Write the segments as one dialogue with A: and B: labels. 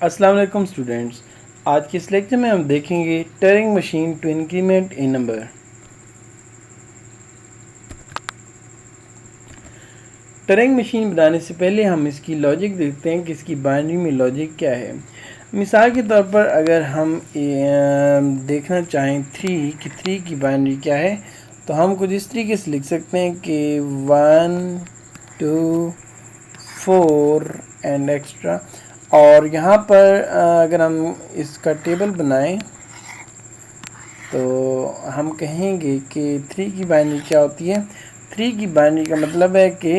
A: अस्सलाम वालेकुम स्टूडेंट्स। आज के इस लेक्चर में हम देखेंगे Turing machine to increment a number. Turing machine बनाने से पहले हम इसकी लॉजिक देखते हैं कि इसकी बाइनरी में लॉजिक क्या है। मिसाल के तौर पर अगर हम देखना चाहें थ्री की बाइनरी क्या है, तो हम कुछ इस तरीके से लिख सकते हैं कि 1 2 4 एंड एक्स्ट्रा। और यहाँ पर अगर हम इसका टेबल बनाएं तो हम कहेंगे कि 3 की बाइनरी क्या होती है। 3 की बाइनरी का मतलब है कि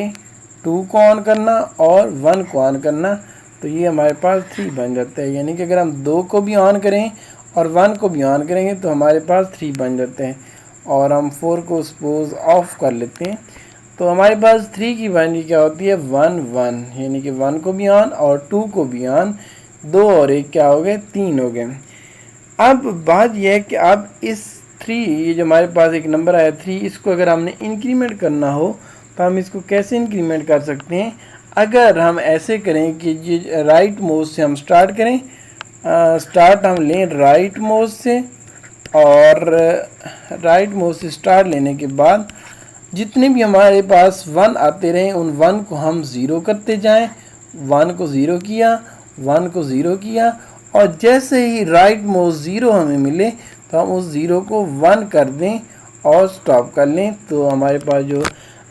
A: 2 को ऑन करना और 1 को ऑन करना, तो ये हमारे पास 3 बन जाता है। यानी कि अगर हम 2 को भी ऑन करें और 1 को भी ऑन करेंगे तो हमारे पास 3 बन जाते हैं। और हम 4 को सपोज ऑफ कर लेते हैं तो हमारे पास 3 की बाइनरी क्या होती है 1 1, यानी कि 1 को भी ऑन और 2 को भी ऑन, 2 और 1 क्या हो गए 3 हो गए। अब बात यह है कि अब इस 3, ये जो हमारे पास एक नंबर आया 3, इसको अगर हमने इंक्रीमेंट करना हो तो हम इसको कैसे इंक्रीमेंट कर सकते हैं। अगर हम ऐसे करें कि ये राइट मोस्ट से हम स्टार्ट करें, स्टार्ट हम लें राइट मोस्ट से, और राइट मोस्ट से स्टार्ट लेने के बाद जितने भी हमारे पास 1 आते रहे उन 1 को हम ज़ीरो करते जाएं। 1 को ज़ीरो किया, 1 को ज़ीरो किया, और जैसे ही राइट मोस्ट ज़ीरो हमें मिले तो हम उस ज़ीरो को 1 कर दें और स्टॉप कर लें, तो हमारे पास जो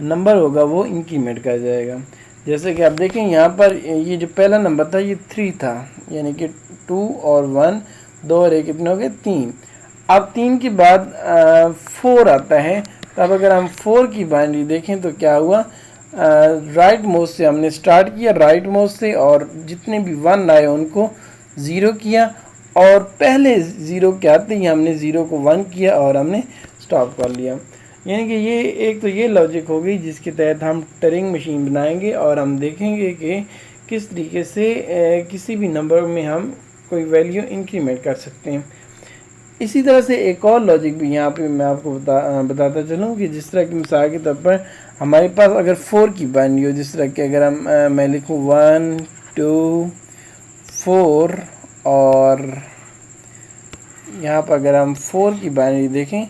A: नंबर होगा वो इंक्रीमेंट कर जाएगा। जैसे कि आप देखें यहाँ पर ये जो पहला नंबर था ये 3 था, यानी कि 2 और 1, 2 और 1 कितने हो गए 3। अब 3 के बाद 4 आता है, तब अगर हम 4 की बाइनरी देखें तो क्या हुआ, राइट मोस्ट से हमने स्टार्ट किया राइट मोस्ट से, और जितने भी 1 आए उनको ज़ीरो किया, और पहले ज़ीरो के आते ही हमने ज़ीरो को 1 किया और हमने स्टॉप कर लिया। यानी कि ये एक तो ये लॉजिक हो गई जिसके तहत हम टरिंग मशीन बनाएंगे और हम देखेंगे कि किस तरीके से किसी भी नंबर में हम कोई वैल्यू इंक्रीमेंट कर सकते हैं। इसी तरह से एक और लॉजिक भी यहाँ पे मैं आपको बताता चलूँ कि जिस तरह की मिसाल के तौर पर हमारे पास अगर 4 की बाइनरी हो, जिस तरह की अगर मैं लिखूँ 1 2 4, और यहाँ पर अगर हम 4 की बाइनरी देखें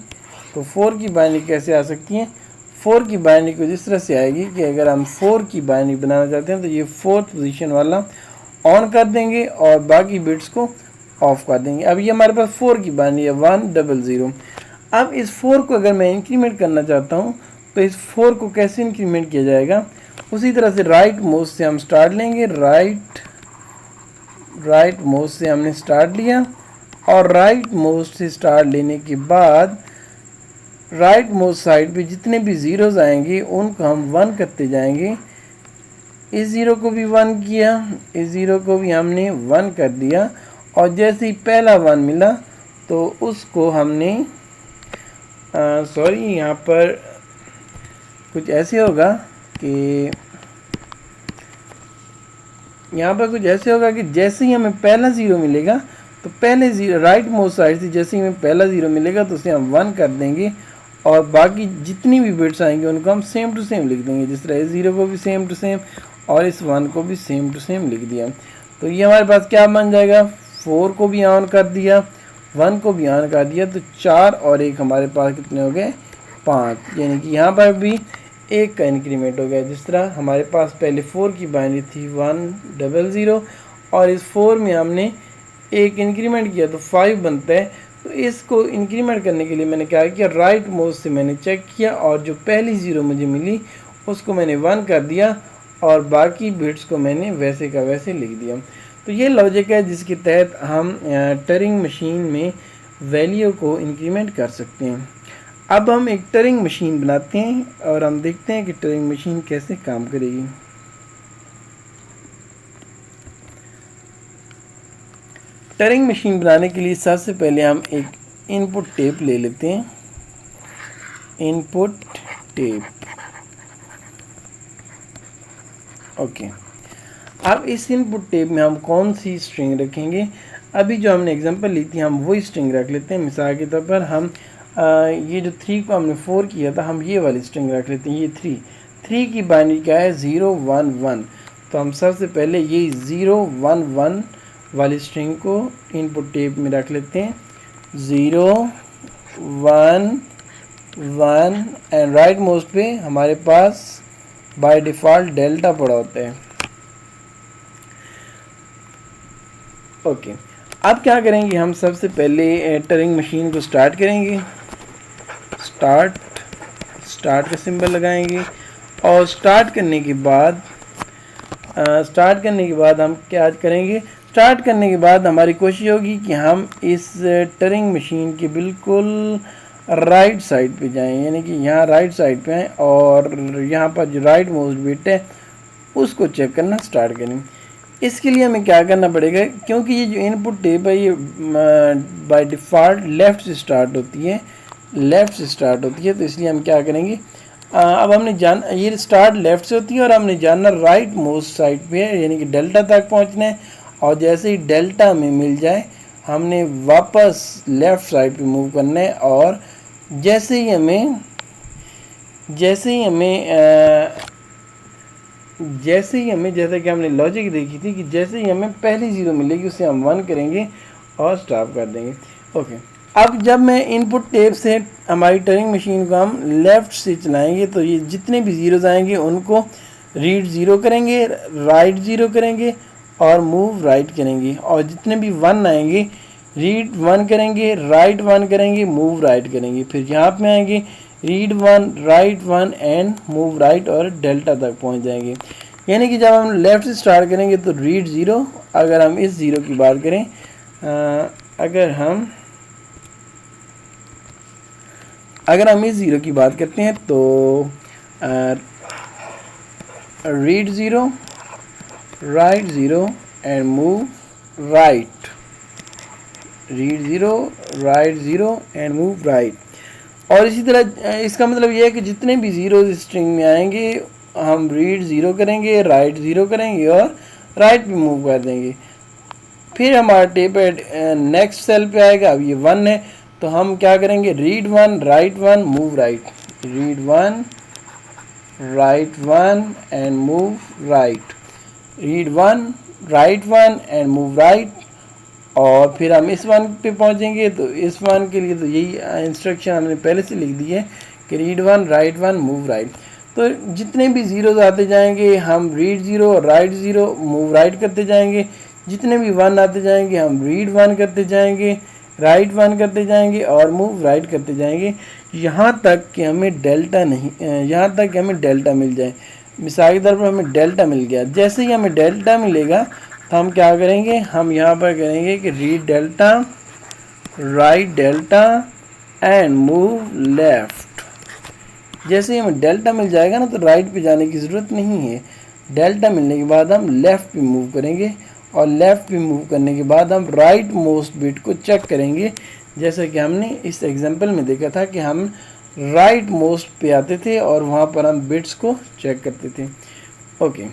A: तो 4 की बाइनरी कैसे आ सकती है। 4 की बाइनरी को जिस तरह से आएगी कि अगर हम 4 की बाइनरी बनाना चाहते हैं तो ये 4th पोजीशन वाला ऑन कर देंगे और बाकी बिट्स को ऑफ कर देंगे। अब ये हमारे पास 4 की बाइनरी है 100। अब इस 4 को अगर मैं इंक्रीमेंट करना चाहता हूँ तो इस 4 को कैसे इंक्रीमेंट किया जाएगा, उसी तरह से राइट मोस्ट से हम स्टार्ट लेंगे। राइट मोस्ट से हमने स्टार्ट लिया, और राइट मोस्ट से स्टार्ट लेने के बाद राइट मोस्ट साइड पे जितने भी ज़ीरोज़ आएंगे उनको हम 1 करते जाएंगे। इस ज़ीरो को भी 1 किया, इस ज़ीरो को भी हमने 1 कर दिया, और जैसे ही पहला 1 मिला तो उसको हमने सॉरी यहाँ पर कुछ ऐसे होगा कि जैसे ही हमें पहला ज़ीरो मिलेगा तो पहले ज़ीरो राइट मोस्ट साइड से जैसे ही हमें पहला ज़ीरो मिलेगा तो उसे हम 1 कर देंगे, और बाकी जितनी भी बिट्स आएंगे उनको हम सेम टू सेम लिख देंगे। जिस तरह इस ज़ीरो को भी सेम टू सेम और इस 1 को भी सेम टू सेम लिख दिया, तो ये हमारे पास क्या बन जाएगा, 4 को भी ऑन कर दिया 1 को भी ऑन कर दिया, तो 4 और 1 हमारे पास कितने हो गए 5। यानी कि यहाँ पर भी 1 का इंक्रीमेंट हो गया। जिस तरह हमारे पास पहले 4 की बाइनरी थी 100, और इस 4 में हमने 1 इंक्रीमेंट किया तो 5 बनता है। तो इसको इंक्रीमेंट करने के लिए मैंने क्या किया, राइट मोस्ट से मैंने चेक किया और जो पहली ज़ीरो मुझे मिली उसको मैंने 1 कर दिया, और बाकी बिट्स को मैंने वैसे का वैसे लिख दिया। तो ये लॉजिक है जिसके तहत हम टरिंग मशीन में वैल्यू को इंक्रीमेंट कर सकते हैं। अब हम एक टरिंग मशीन बनाते हैं और हम देखते हैं कि टरिंग मशीन कैसे काम करेगी। टरिंग मशीन बनाने के लिए सबसे पहले हम एक इनपुट टेप ले लेते हैं। Input tape, okay. अब इस इनपुट टेप में हम कौन सी स्ट्रिंग रखेंगे, अभी जो हमने एग्जांपल ली थी हम वही स्ट्रिंग रख लेते हैं। मिसाल के तौर पर हम ये जो 3 को हमने 4 किया था, हम ये वाली स्ट्रिंग रख लेते हैं। ये 3 की बाइनरी क्या है 0 1 1, तो हम सबसे पहले ये 0 1 1 वाली स्ट्रिंग को इनपुट टेप में रख लेते हैं 0 1 1 एंड राइट मोस्ट पे हमारे पास बाय डिफ़ॉल्ट डेल्टा पड़ा होता है। ओके, अब क्या करेंगे, हम सबसे पहले टरिंग मशीन को स्टार्ट करेंगे। स्टार्ट का सिंबल लगाएंगे और स्टार्ट करने के बाद हम क्या करेंगे, स्टार्ट करने के बाद हमारी कोशिश होगी कि हम इस टरिंग मशीन के बिल्कुल राइट साइड पे जाएं, यानी कि यहाँ राइट साइड पे आएँ और यहाँ पर जो राइट मोस्ट बिट है उसको चेक करना स्टार्ट करें। इसके लिए हमें क्या करना पड़ेगा, क्योंकि ये जो इनपुट टेप है ये बाय डिफ़ॉल्ट लेफ़्ट से स्टार्ट होती है, तो इसलिए हम क्या करेंगे, अब हमने ये स्टार्ट लेफ़्ट से होती है और हमने जानना राइट मोस्ट साइड पे है, यानी कि डेल्टा तक पहुंचना है। और जैसे ही डेल्टा में मिल जाए हमने वापस लेफ़्ट साइड पे मूव करना है और जैसे ही हमें जैसा कि हमने लॉजिक देखी थी कि जैसे ही हमें पहली ज़ीरो मिलेगी उसे हम 1 करेंगे और स्टॉप कर देंगे। ओके, अब जब मैं इनपुट टेप से हमारी टरिंग मशीन को हम लेफ़्ट से चलाएंगे तो ये जितने भी ज़ीरोज़ आएंगे उनको रीड 0 करेंगे, राइट 0 करेंगे और मूव राइट करेंगे, और जितने भी 1 आएंगे रीड 1 करेंगे, राइट 1 करेंगे, मूव राइट करेंगे। फिर यहाँ पे आएंगे read 1, right 1 and move right और डेल्टा तक पहुँच जाएंगे। यानी कि जब हम लेफ़्ट से स्टार्ट करेंगे तो रीड 0, अगर हम इस 0 की बात करें, अगर हम इस 0 की बात करते हैं तो read 0, right 0 and move right, read 0, right 0 and move right. और इसी तरह इसका मतलब यह है कि जितने भी ज़ीरो स्ट्रिंग में आएंगे हम रीड 0 करेंगे, राइट 0 करेंगे और राइट पे मूव कर देंगे। फिर हमारा टेप नेक्स्ट सेल पे आएगा, अब ये 1 है तो हम क्या करेंगे, read 1, right 1, move right, read 1, right 1 and move right, read 1, right 1 and move right. और फिर हम इस 1 पे पहुंचेंगे तो इस 1 के लिए तो यही इंस्ट्रक्शन हमने पहले से लिख दी है कि रीड 1, राइट 1, मूव राइट। तो जितने भी ज़ीरोज़ आते जाएंगे हम रीड 0, राइट 0, मूव राइट करते जाएंगे, जितने भी 1 आते जाएंगे हम रीड 1 करते जाएंगे, राइट 1 करते जाएंगे और मूव राइट करते जाएंगे, यहाँ तक कि हमें डेल्टा मिल जाए। मिसाल के तौर पर हमें डेल्टा मिल गया, जैसे ही हमें डेल्टा मिलेगा तो हम क्या करेंगे, हम यहाँ पर करेंगे कि read delta, right delta and move left. जैसे ही हमें डेल्टा मिल जाएगा ना तो राइट पे जाने की ज़रूरत नहीं है, डेल्टा मिलने के बाद हम लेफ़्ट पे मूव करेंगे और लेफ़्ट पे मूव करने के बाद हम राइट मोस्ट बिट को चेक करेंगे, जैसा कि हमने इस एग्जांपल में देखा था कि हम राइट मोस्ट पे आते थे और वहाँ पर हम बिट्स को चेक करते थे। ओके,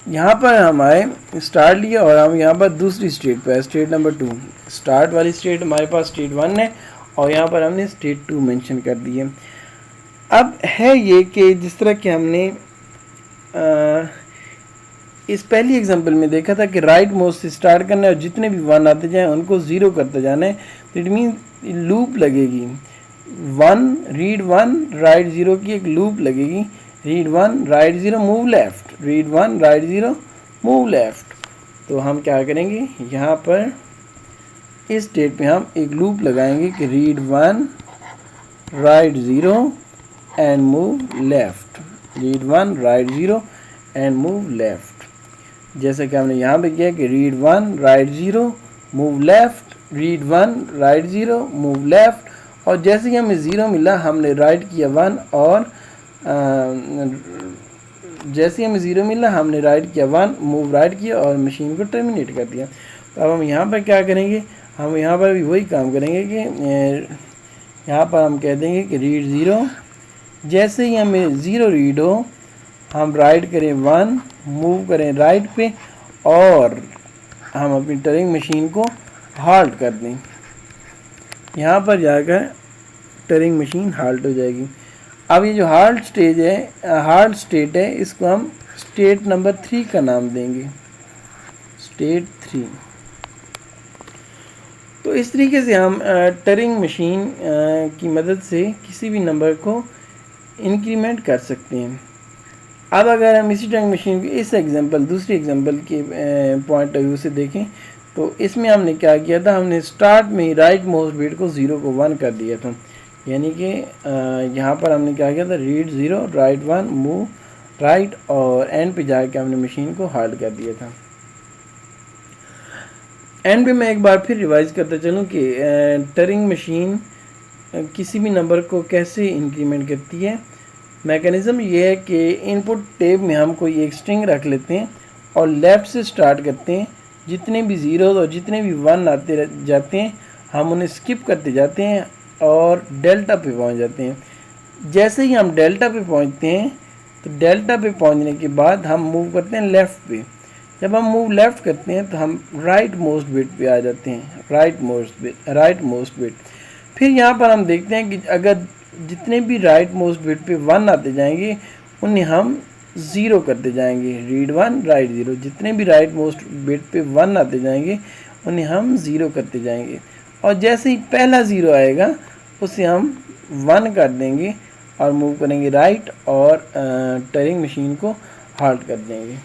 A: यहाँ पर हम आए, स्टार्ट लिया और हम यहाँ पर दूसरी स्टेट पे है, स्टेट नंबर 2। स्टार्ट वाली स्टेट हमारे पास स्टेट 1 है और यहाँ पर हमने स्टेट 2 मेंशन कर दी है। अब है ये कि जिस तरह कि हमने इस पहली एग्जांपल में देखा था कि राइट मोस्ट से स्टार्ट करना है और जितने भी 1 आते जाएं उनको 0 करते जाना है, तो इट मीन लूप लगेगी, 1 रीड 1 राइट 0 की एक लूप लगेगी, read 1 right 0 move left, read 1 right 0 move left. तो हम क्या करेंगे, यहाँ पर इस स्टेट पे हम एक लूप लगाएंगे कि read 1 right 0 and move left, read 1 right 0 and move left. जैसे कि हमने यहाँ पे किया कि read 1 right 0 move left, read 1 right 0 move left, और जैसे ही हमें 0 मिला हमने राइट किया 1 और जैसे ही हमें 0 मिला हमने राइट किया 1, मूव राइट किया और मशीन को टर्मिनेट कर दिया। तो अब हम यहाँ पर क्या करेंगे, हम यहाँ पर भी वही काम करेंगे कि यहाँ पर हम कह देंगे कि रीड 0, जैसे ही हमें 0 रीड हो हम राइट करें 1, मूव करें राइट पे और हम अपनी टरिंग मशीन को हाल्ट कर दें। यहाँ पर जाकर टरिंग मशीन हाल्ट हो जाएगी। अब ये जो हाल्ट स्टेट है इसको हम स्टेट नंबर 3 का नाम देंगे। स्टेट 3। तो इस तरीके से हम टरिंग मशीन की मदद से किसी भी नंबर को इंक्रीमेंट कर सकते हैं। अब अगर हम इसी टरिंग मशीन की इस एग्जांपल दूसरी एग्जांपल के पॉइंट ऑफ व्यू से देखें तो इसमें हमने क्या किया था, हमने स्टार्ट में ही राइट मोस्ट बिट को 0 को 1 कर दिया था। यानी कि यहाँ पर हमने क्या किया था, रीड 0 राइट 1 मूव राइट, और एंड पे जाके हमने मशीन को हार्ड कर दिया था। एंड पे मैं एक बार फिर रिवाइज करता चलूँ कि टरिंग मशीन किसी भी नंबर को कैसे इंक्रीमेंट करती है। मैकेनिज़्म ये है कि इनपुट टेब में हम कोई एक स्ट्रिंग रख लेते हैं और लेफ़्ट से स्टार्ट करते हैं। जितने भी ज़ीरो और जितने भी 1 आते जाते हैं हम उन्हें स्किप करते जाते हैं और डेल्टा पे पहुंच जाते हैं। जैसे ही हम डेल्टा पे पहुंचते हैं तो डेल्टा पे पहुंचने के बाद हम मूव करते हैं लेफ़्ट पे। जब हम मूव लेफ़्ट करते हैं तो हम राइट मोस्ट बिट पे आ जाते हैं, राइट मोस्ट बिट। फिर यहाँ पर हम देखते हैं कि अगर जितने भी राइट मोस्ट बिट पे 1 आते जाएंगे उन्हें हम 0 करते जाएंगे, रीड 1 राइट 0। जितने भी राइट मोस्ट बिट पे 1 आते जाएंगे उन्हें हम 0 करते जाएंगे, और जैसे ही पहला 0 आएगा उसे हम 1 कर देंगे और मूव करेंगे राइट और टरिंग मशीन को हार्ड कर देंगे।